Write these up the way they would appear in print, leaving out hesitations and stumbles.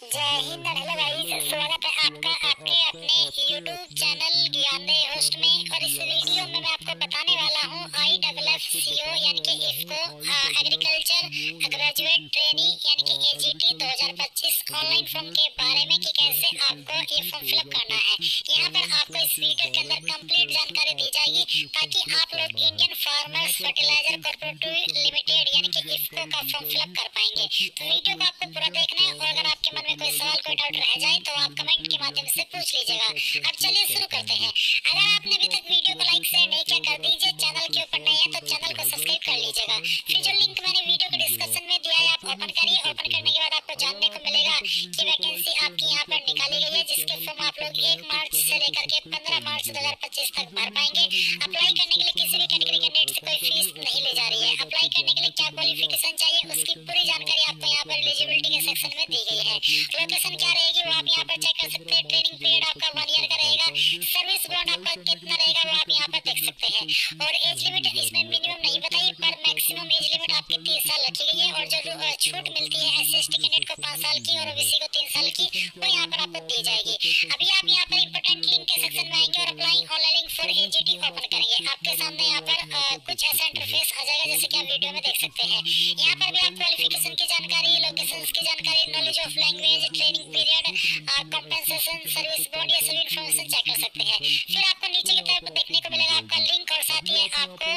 जय हिंद और hello guys, स्वागत है आपका आपके अपने YouTube चैनल ज्ञानदे होस्ट में। और इस वीडियो में मैं आपको बताने वाला हूँ IFFCO यानी कि इफ्को एग्रीकल्चर ग्रेजुएट ट्रेनी यानी कि AGT 2025 ऑनलाइन फॉर्म के बारे में कि कैसे आपको ये फॉर्म फिलअप करना है। यहाँ पर आपको इस वीडियो के अंदर कंप्लीट जानकारी दी जाएगी ताकि आप लोग Indian farmers fertiliser cooperative limited यानी कि इफ्को का फॉर्म फिलअप कर पाएंगे। तो वीडियो को आपको पूरा देखना है और अगर आपके मन में कोई सवाल कोई डाउट रह जाए तो आप कमेंट के माध्यम से पूछ लीजिएगा। अब चलिए शुरू करते हैं। अगर आपने अभी तक वीडियो को लाइक शेयर नहीं किया कर दीजिए, चैनल के ऊपर नए हैं तो चैनल को सब्सक्राइब कर लीजिएगा। फिर जो लिंक मैंने वीडियो के डिस्क्रिप्शन में दिया है आप ओपन करिए। ओपन करने के बाद आपको जानने को मिलेगा कि वैकेंसी आपकी यहाँ पर निकाली गई है, जिसके फॉर्म आप लोग 1 मार्च से लेकर के 15 मार्च 2025 तक भर पाएंगे। अप्लाई करने के लिए किसी भी कैटेगरी कैंडिडेट से कोई फीस नहीं ली जा रही है। अप्लाई करने के लिए क्या क्वालिफिकेशन चाहिए उसकी पूरी जानकारी आपको यहाँ पर एलिजिबिलिटी के सेक्शन में दी गई है। लोकेशन क्या रहेगी वो आप यहाँ पर चेक कर सकते हैं। ट्रेनिंग पीरियड आपका 1 ईयर का रहेगा। सर्विस बॉन्ड आपका कितना रहेगा वो आप यहाँ पर देख सकते हैं। और एज लिमिट इसमें मिनिमम नहीं बताई पर मैक्सिमम एज लिमिट आपकी 30 साल रखी गई है। और जो छूट मिलती है SC/ST कैंडिडेट को 5 साल की और OBC को 3 साल की वो यहाँ पर आपको दी जाएगी। अभी आप यहाँ पर इंपोर्टेंट लिंक के सेक्शन में आएंगे और apply online link for AGT open करेंगे। आपके सामने यहाँ पर कुछ ऐसा इंटरफेस आ जाएगा जैसे कि आप वीडियो में देख सकते हैं। यहाँ पर भी आप क्वालिफिकेशन की जानकारी, लोकेशंस की जानकारी, knowledge of language, training period, compensation, service bond, ये सभी इन्फॉर्मेशन चेक कर सकते हैं। फिर आपको नीचे की तरफ देखने को मिलेगा आपका लिंक और साथ ही आपको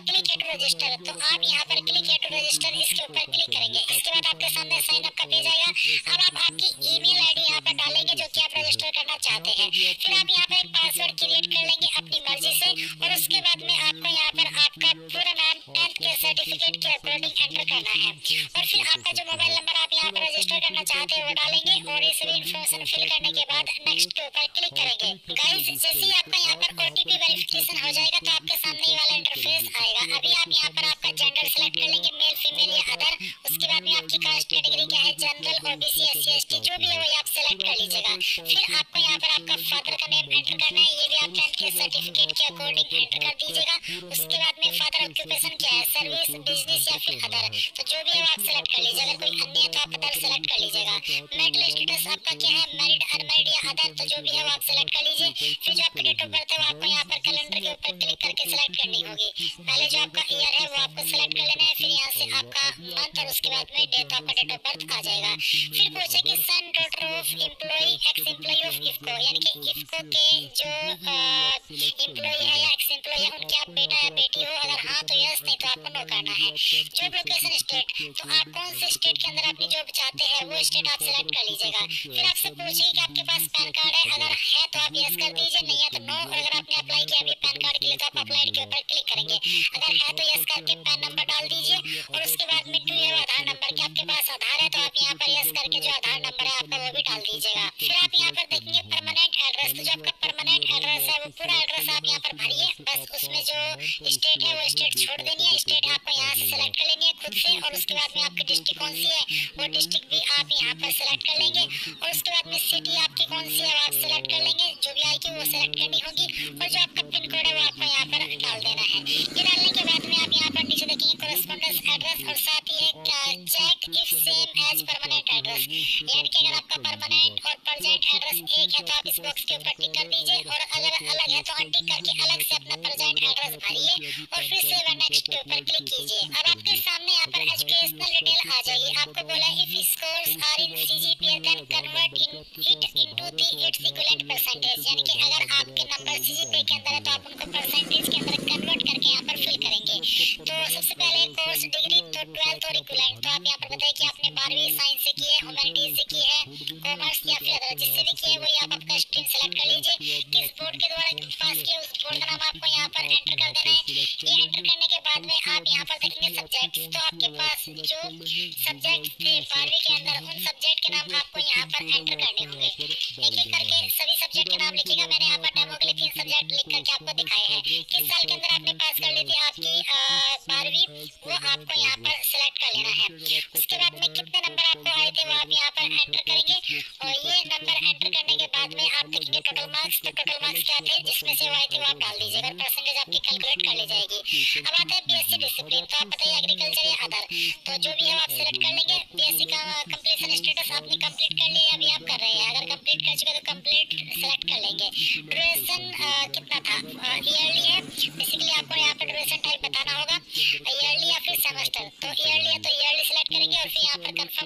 क्लिक टू रजिस्टर। तो आप यहाँ पर क्लिक टू रजिस्टर इसके ऊपर क्लिक करेंगे। इसके बाद आपके सामने साइन अप का पेज आएगा। अब आप आपकी ईमेल आईडी यहाँ पर डालेंगे जो कि आप रजिस्टर करना चाहते हैं। फिर आप यहाँ पर एक पासवर्ड क्रिएट कर लेंगे अपनी मर्जी से और उसके बाद में आपको यहाँ पर आपका पूरा नाम, 10th के सर्टिफिकेट के अकॉर्डिंग एंटर करना है। और फिर आपका जो मोबाइल नंबर आप यहाँ पर रजिस्टर करना चाहते हैं वो डालेंगे और ये सभी इन्फॉर्मेशन फिल करने के बाद नेक्स्ट के ऊपर क्लिक करेंगे। गाइस, जैसे ही आपका यहाँ पर OTP वेरिफिकेशन हो जाएगा तो आपके सामने ये वाला इंटरफेस आएगा। अभी आप यहाँ पर आपका जेंडर सेलेक्ट कर लेंगे, मेल, फीमेल या अदर। उसके बाद में आपकी कास्ट कैटेगरी क्या है, जनरल, OBC, SC/ST जो भी है वो आप सेलेक्ट कर लीजिएगा। फिर आपको यहाँ पर आपका फादर का नेम एंटर करना है, ये भी आप 10th के सर्टिफिकेट के अकॉर्डिंग एंटर कर दीजिएगा। उसके बाद में फादर ऑक्यूपेशन क्या है, सर्विस, बिजनेस या फिर अदर, तो जो भी है आप सेलेक्ट कर लीजिएगा। कोई अन्य है तो आप अदर सेलेक्ट कर लीजिएगा। मैरिटल स्टेटस आपका क्या है, मैरिड, अनमैरिड या अदर, तो जो भी है वो आप सेलेक्ट कर लीजिए। फिर जो आपकी डेट ऑफ बर्थ है वो आपको यहाँ पर कैलेंडर के ऊपर क्लिक करके सेलेक्ट करनी होगी। पहले जो आपका ईयर है वो आपको सेलेक्ट कर लेना है, फिर यहाँ से आपका मंथ और उसके बाद में डेट आपका डेट ऑफ बर्थ आ जाएगा। फिर पूछे कि son, daughter of employee, ex employee of IFFCO, यानी कि इफ्को के जो एम्प्लॉय है या एक्स एम्प्लॉय है उनके आप बेटा या बेटी हो। अगर हाँ तो यस, नहीं तो आपको नो करना है। जॉब लोकेशन स्टेट, तो आप कौन से स्टेट के अंदर अपनी जॉब चाहते हैं वो स्टेट आप सेलेक्ट कर लीजिएगा। फिर आपसे पूछिए कि आपके पास पैन कार्ड है, अगर है तो आप यस कर दीजिए, नहीं है तो नो। और अगर आपने अप्लाई किया अभी पैन कार्ड के लिए तो आप अप्लाई के ऊपर क्लिक करेंगे। अगर है तो यस करके पैन नंबर डाल दीजिए और उसके बाद में टू है आधार नंबर, कि आपके पास आधार है तो आप यहाँ पर यस करके जो आधार नंबर है आपका वो भी डाल दीजिएगा। फिर आप यहाँ पर देखेंगे परमानेंट एड्रेस, तो जो आपका परमानेंट एड्रेस है वो पूरा एड्रेस आप यहाँ पर भरिए। बस उसमें जो स्टेट है वो स्टेट छोड़ देनी है, स्टेट आपको यहाँ से सेलेक्ट कर लेनी है खुद से। और उसके बाद में आपकी डिस्ट्रिक्ट कौन सी है वो डिस्ट्रिक्ट भी आप यहाँ पर सेलेक्ट कर लेंगे। और उसके बाद में सिटी आपकी कौन सी है वो आप सेलेक्ट कर लेंगे, जो भी आएगी वो सेलेक्ट करनी होगी। और जो आपका पिन कोड है वो आपको यहाँ पर डाल देना है। ये डालने के बाद में आप यहाँ पर नीचे देखिए कोरेस्पोंडेंस एड्रेस और साथ ही एक check if same as permanent address, यानी कि अगर आपका परमानेंट और प्रेजेंट एड्रेस एक है तो आप इस बॉक्स के ऊपर टिक कर दीजिए और अगर अलग है तो अनटिक करके अलग से अपना प्रेजेंट एड्रेस भरिए और फिर सेव एंड नेक्स्ट के ऊपर क्लिक कीजिए। अब आपके सामने यहाँ पर एजुकेशनल डिटेल आ जाएगी। आपको बोला है if scores are in CGPA then convert it into the its equivalent percentage, यानी कि अगर आपके नंबर CGPA के अंदर है तो आप उनको परसेंटेज के अंदर कन्वर्ट करके यहाँ पर फिल करेंगे। तो सबसे पहले कोर्स डिग्री तो 12th और इक्विवेलेंट, तो आप यहाँ पर बताइए कि आपने 12वीं साइंस से की है, ह्यूमैनिटीज से की है, कॉमर्स या फिर अदर, जिससे भी की है वही आप आपका स्ट्रीम सेलेक्ट कर लीजिए। किस बोर्ड के द्वारा पास किया उस बोर्ड का नाम आपको यहाँ पर एंटर कर देना है। ये एंटर करने के बाद में आप यहाँ पर देखेंगे सब्जेक्ट, तो आपके पास जो सब्जेक्ट थे 12वीं के अंदर उन सब्जेक्ट के नाम आपको यहाँ पर एंटर करने होंगे। एक एक करके सभी सब्जेक्ट के नाम लिखिएगा। मैंने यहाँ पर डेमो के लिए 3 सब्जेक्ट लिख करके आपको दिखाए हैं। किस साल के अंदर आपने पास कर ली थी आपकी 12वीं वो आपको यहाँ पर सेलेक्ट कर लेना है। उसके बाद में कितने नंबर आपको आए थे वो आप यहाँ पर एंटर करेंगे। और ये नंबर एंटर करने के बाद में आप देखेंगे टोटल मार्क्स, तो टोटल मार्क्स क्या थे जिसमें से वो आए थे वो आप डाल दीजिएगा और परसेंटेज आपकी कैलकुलेट कर ली जाएगी। अब आता है BSc डिसिप्लिन, तो आप बताइए एग्रीकल्चर या अदर, तो जो भी है आप सेलेक्ट कर लेंगे। BSc का कंप्लीशन स्टेटस आपने कंप्लीट कर लिया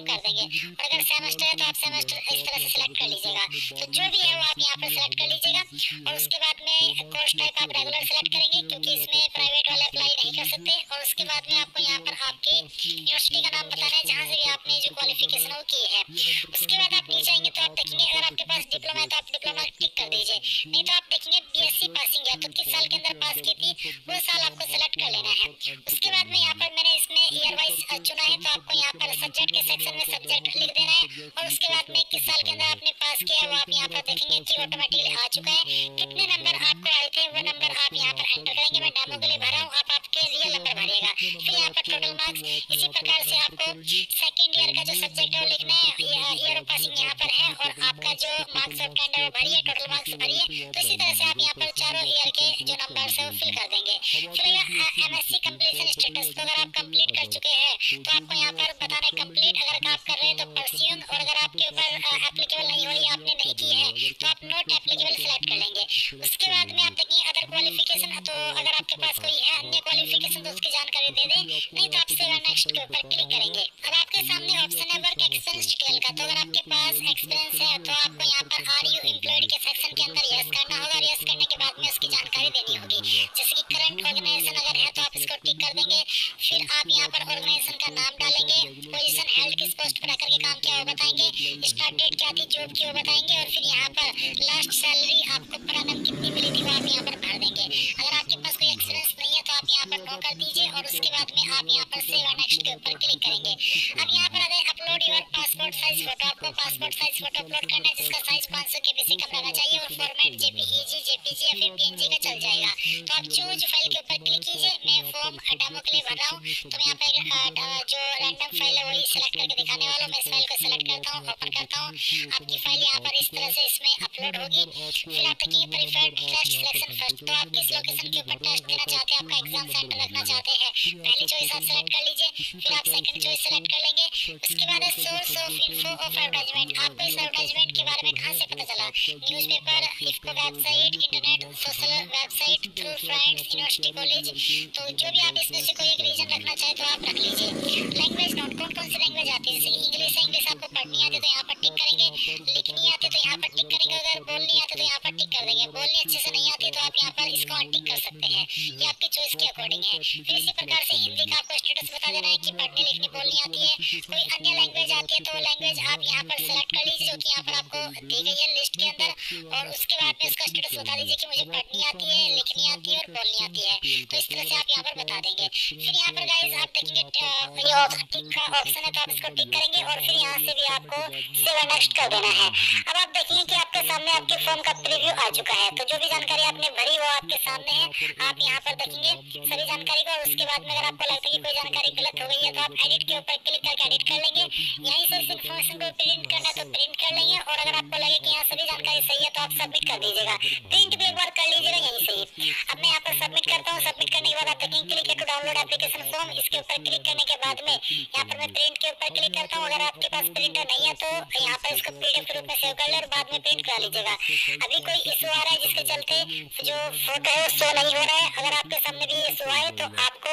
कर देंगे। और अगर सेमेस्टर है तो आप सेमेस्टर इस तरह से सिलेक्ट कर लीजिएगा। तो जो भी है वो आप यहाँ पर सिलेक्ट कर लीजिएगा। और उसके बाद में कोर्स टाइप आप रेगुलर सिलेक्ट करेंगे, क्योंकि इसमें प्राइवेट वाले अप्लाई नहीं कर सकते। और उसके बाद में आपको यहाँ पर आपके यूनिवर्सिटी का नाम बताना है जहाँ से भी आपने जो क्वालिफिकेशन वो की है। उसके बाद आप नीचे आएंगे तो आप देखेंगे अगर आपके पास डिप्लोमा है तो आप डिप्लोमा टिक कर दीजिए, नहीं तो आप देखेंगे बीएससी पासिंग है तो किस साल के अंदर पास की थी वो साल आपको सेलेक्ट कर लेना है। उसके बाद में यहाँ पर मैंने इसमें ईयर वाइज चुना है तो आपको यहाँ पर सब्जेक्ट के सेक्शन में सब्जेक्ट लिख देना है। और उसके बाद में किस साल के अंदर आपने पास किया है वो आप यहाँ पर देखेंगे कि ऑटोमेटिकली आ चुका है। कितने नंबर आपको आए थे वो नंबर आप यहाँ पर एंटर करेंगे। मैं डेमो के लिए भर रहा हूँ, आप आपके रियल नंबर भरिएगा। फिर यहाँ पर टोटल मार्क्स इसी प्रकार से आपको सेकेंड ईयर का जो सब्जेक्ट है वो लिखना है, ईयर ऑफ पासिंग यहाँ पर है। और आपका जो मार्क्स ऑफ कैंडर भरिए, टोटल मार्क्स भरिए। तो इसी तरह से आप यहाँ पर चारों ईयर के जो नंबर्स है वो फिल कर देंगे। फिर एमएससी कंप्लीशन स्टेटस, तो अगर आप कंप्लीट कर चुके हैं तो आपको यहाँ पर बताना है कंप्लीट, अगर आप कर रहे हैं तो परस्यून, और अगर आपके ऊपर एप्लीकेबल नहीं हो रही, आपने नहीं की है तो आप नॉट एप्लीकेबल सिलेक्ट कर लेंगे। उसके बाद में आप देखिए अदर क्वालिफिकेशन, तो अगर आपके पास कोई है अन्य क्वालिफिकेशन तो उसकी जानकारी दे दें, नहीं तो आप सेव एंड नेक्स्ट के ऊपर क्लिक करेंगे। अब आपके सामने ऑप्शन है वर्क एक्सपीरियंस डिटेल का, तो अगर आपके पास एक्सपीरियंस है तो आपको यहाँ पर आर यू एम्प्लॉयड के सेक्शन के अंदर यस करना होगा। और यस करने के बाद में उसकी जानकारी देनी होगी, जैसे कि करंट ऑर्गेनाइजेशन अगर है तो आप इसको टिक कर देंगे। फिर आप यहाँ पर ऑर्गेनाइजेशन का नाम डालेंगे, पोजीशन हेल्ड किस पोस्ट पर आकर के काम किया वो बताएंगे, स्टार्ट डेट क्या थी जॉब की वो बताएंगे। और फिर यहाँ पर लास्ट सैलरी आपको पर annum कितनी मिली थी वो आप यहाँ पर भर देंगे। अगर आपके पास कोई एक्सपीरियंस नहीं है तो आप यहाँ पर नो कर दीजिए। और उसके बाद में आप यहाँ पर सेव एंड नेक्स्ट के ऊपर क्लिक करेंगे। अब यहाँ पर आते हैं upload your passport size photo, आपको पासपोर्ट साइज फोटो अपलोड करना है जिसका साइज 500 KB से कम रहना चाहिए। और फॉर्मेट जेपीईजी, जेपीजी या फिर पीएनजी का चल जाएगा। तो आप चूज फाइल के ऊपर क्लिक कीजिए। मैं फॉर्म डेमो के लिए भर रहा हूँ तो मैं यहाँ पर जो रैंडम फाइल है वही सिलेक्ट करके दिखाने वाला हूँ। मैं इस फाइल को सिलेक्ट करता हूँ, ओपन करता हूँ। आपकी फाइल यहाँ पर इस तरह से इसमें अपलोड होगी। फिर आप देखिए प्रीफर्ड टेस्ट सिलेक्शन फर्स्ट, तो आप किस लोकेशन के ऊपर टेस्ट देना चाहते हैं, आपका एग्जाम सेंटर रखना चाहते हैं, पहली चॉइस आप सेलेक्ट कर लीजिए। फिर आप सेकंड चॉइस सेलेक्ट कर लेंगे। उसके बाद है source of info of advertisement, आपको इस एडवर्टाइजमेंट के बारे में कहाँ से पता चला, newspaper, IFFCO website, internet, social website, through friends, university college. तो जो भी आप इसमें से कोई एक रीजन रखना चाहे तो आप रख लीजिए। लैंग्वेज नोट, कौन कौन सी लैंग्वेज आती है, जैसे इंग्लिश है, इंग्लिश आपको पढ़नी आती है तो यहाँ पर टिक करेंगे, लिखनी आती है तो यहाँ पर टिक करेंगे, अगर बोलनी आती है तो यहाँ पर टिक कर देंगे, बोलनी अच्छे से नहीं आती तो आप यहाँ पर इसको अनटिक कर सकते हैं, ये आपकी चॉइस के अकॉर्डिंग है। फिर इसी प्रकार से हिंदी का आपको स्टेटस बता देना है कि पढ़नी लिखनी बोलनी आती है। कोई अन्य लैंग्वेज आती है तो लैंग्वेज आप यहाँ पर सेलेक्ट कर लीजिए जो कि यहाँ पर आपको दी गई है लिस्ट के अंदर। और उसके बाद में उसका स्टेटस बता दीजिए कि मुझे पढ़नी आती है, लिखनी आती है और बोलनी आती है। तो इस तरह से आप यहाँ पर बता देंगे। फिर यहाँ पर गाइस आप देखेंगे ये टिक का ऑप्शन है तो आप इसको टिक करेंगे और फिर यहाँ से भी आपको सेव एंड नेक्स्ट कर देना है। अब आप देखेंगे कि आपके सामने आपके फॉर्म का प्रीव्यू आ चुका है। तो जो भी जानकारी आपने भरी वो आपके सामने है, आप यहाँ पर देखेंगे सभी जानकारी को। और उसके बाद में अगर आपको लगता है कि कोई जानकारी गलत हो गई है तो आप एडिट के ऊपर क्लिक करके एडिट कर लेंगे। यहीं से इस इन्फॉर्मेशन को प्रिंट करना है तो प्रिंट कर लेंगे। और अगर आपको लगे कि यहाँ सभी जानकारी सही है तो आप सबमिट कर दीजिएगा। प्रिंट भी एक बार कर लीजिएगा यहीं से ही। अब मैं यहाँ पर सबमिट करता हूँ। सबमिट करने के बाद आप देखेंगे click to download application form, इसके ऊपर क्लिक करने के बाद में यहाँ पर मैं प्रिंट के ऊपर क्लिक करता हूँ। अगर आपके पास प्रिंटर नहीं है तो यहाँ पर इसको पीडीएफ के रूप में सेव कर ले और बाद में प्रिंट करा लीजिएगा। अभी कोई इशू आ रहा है जिसके चलते जो फोटो है वो शो नहीं हो रहा है। अगर आपके सामने भी इशू आए तो आपको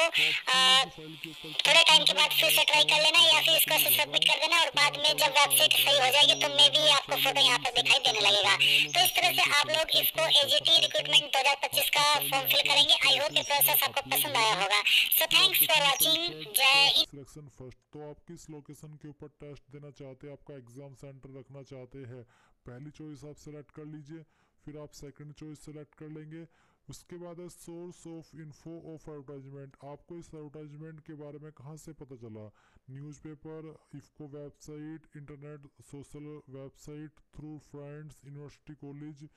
थोड़े टाइम के बाद फिर से ट्राई कर लेना या फिर इसको सबमिट कर देना। और बाद में जब वेबसाइट सही हो जाएगी तो मे भी आपको फोटो यहाँ पर दिखाई देने लगेगा। तो इस तरह से आप लोग इसको एजीटी रिक्रूटमेंट 2025 का फॉर्म फिल करेंगे। आई होप ये प्रोसेस आपको पसंद आया होगा। So thanks for watching. जय हिंद। सिलेक्शन फर्स्ट, तो आप किस लोकेशन के ऊपर टेस्ट देना चाहते हैं, आपका एग्जाम सेंटर रखना चाहते हैं, पहली चॉइस आप सेलेक्ट कर लीजिए। फिर आप सेकंड चॉइस सेलेक्ट कर लेंगे। उसके बाद है source of info of advertisement, आपको इस एडवर्टाइजमेंट के बारे में कहाँ से पता चला, newspaper, IFFCO website, internet, social website, through friends, university college.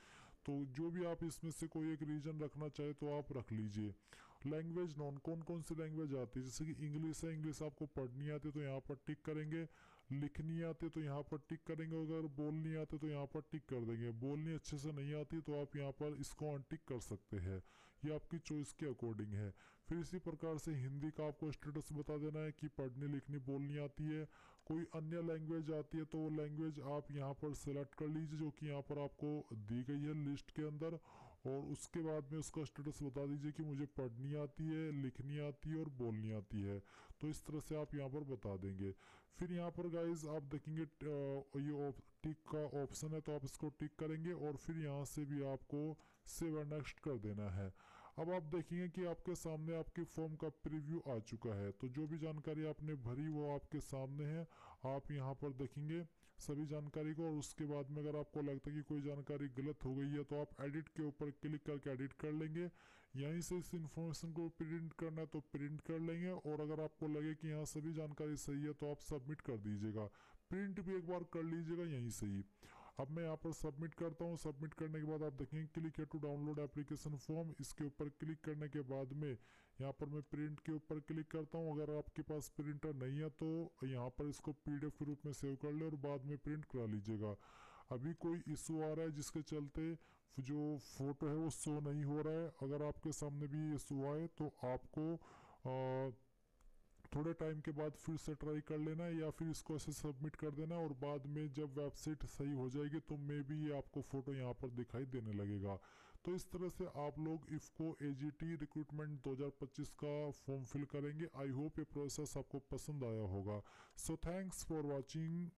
तो जो भी आप इसमें से कोई एक रीजन रखना चाहे तो आप रख लीजिए। लैंग्वेज नॉन, कौन कौन सी लैंग्वेज आती है, जैसे कि इंग्लिश है, इंग्लिश आपको पढ़नी आती है तो यहाँ पर टिक करेंगे, लिखनी आती है तो यहाँ पर टिक करेंगे, अगर बोलनी आती है तो यहाँ पर टिक कर देंगे, बोलनी अच्छे से नहीं आती तो आप यहाँ पर इसको अनटिक कर सकते हैं, ये आपकी चॉइस के अकॉर्डिंग है। फिर इसी प्रकार से हिंदी का आपको स्टेटस बता देना है कि पढ़नी लिखनी बोलनी आती है। कोई अन्य लैंग्वेज आती है तो वो लैंग्वेज आप यहाँ पर सेलेक्ट कर लीजिए जो कि यहाँ पर आपको दी गई है लिस्ट के अंदर। और उसके बाद में उसका स्टेटस बता दीजिए कि मुझे पढ़नी आती है, लिखनी आती है और बोलनी आती है। तो इस तरह से आप यहाँ पर बता देंगे। फिर यहाँ पर गाइज आप देखेंगे ये टिक का ऑप्शन है, तो आप इसको टिक करेंगे और फिर यहाँ से भी आपको सेव एंड नेक्स्ट कर देना है। अब आप देखेंगे कि आपके सामने आपके फॉर्म का प्रीव्यू आ चुका है। तो जो भी जानकारी आपने भरी वो आपके सामने है। आप यहाँ पर देखेंगे सभी जानकारी को, और उसके बाद में अगर आपको लगता है कि कोई जानकारी गलत हो गई है तो आप एडिट के ऊपर क्लिक करके एडिट कर लेंगे। यहीं से इस इंफॉर्मेशन को प्रिंट करना है तो प्रिंट कर लेंगे, और अगर आपको लगे कि यहाँ सभी जानकारी सही है तो आप सबमिट कर दीजिएगा। प्रिंट भी एक बार कर लीजिएगा यहीं से ही। अब मैं यहाँ पर सबमिट करता हूँ। सबमिट करने के बाद आप देखेंगे क्लिक है टू डाउनलोड एप्लीकेशन फॉर्म, इसके ऊपर क्लिक करने के बाद में यहाँ पर मैं प्रिंट के ऊपर क्लिक करता हूँ। अगर आपके पास प्रिंटर नहीं है तो यहाँ पर इसको पीडीएफ के रूप में सेव कर ले और बाद में प्रिंट करा लीजिएगा। अभी कोई इशू आ रहा है जिसके चलते जो फोटो है वो शो नहीं हो रहा है। अगर आपके सामने भी इशू आए तो आपको थोड़े टाइम के बाद फिर से ट्राई कर लेना है, या फिर इसको ऐसे सबमिट कर देना, और बाद में जब वेबसाइट सही हो जाएगी तो मे बी ये आपको फ़ोटो यहाँ पर दिखाई देने लगेगा। तो इस तरह से आप लोग इफ़को एजीटी रिक्रूटमेंट 2025 का फॉर्म फिल करेंगे। आई होप ये प्रोसेस आपको पसंद आया होगा। So thanks for watching.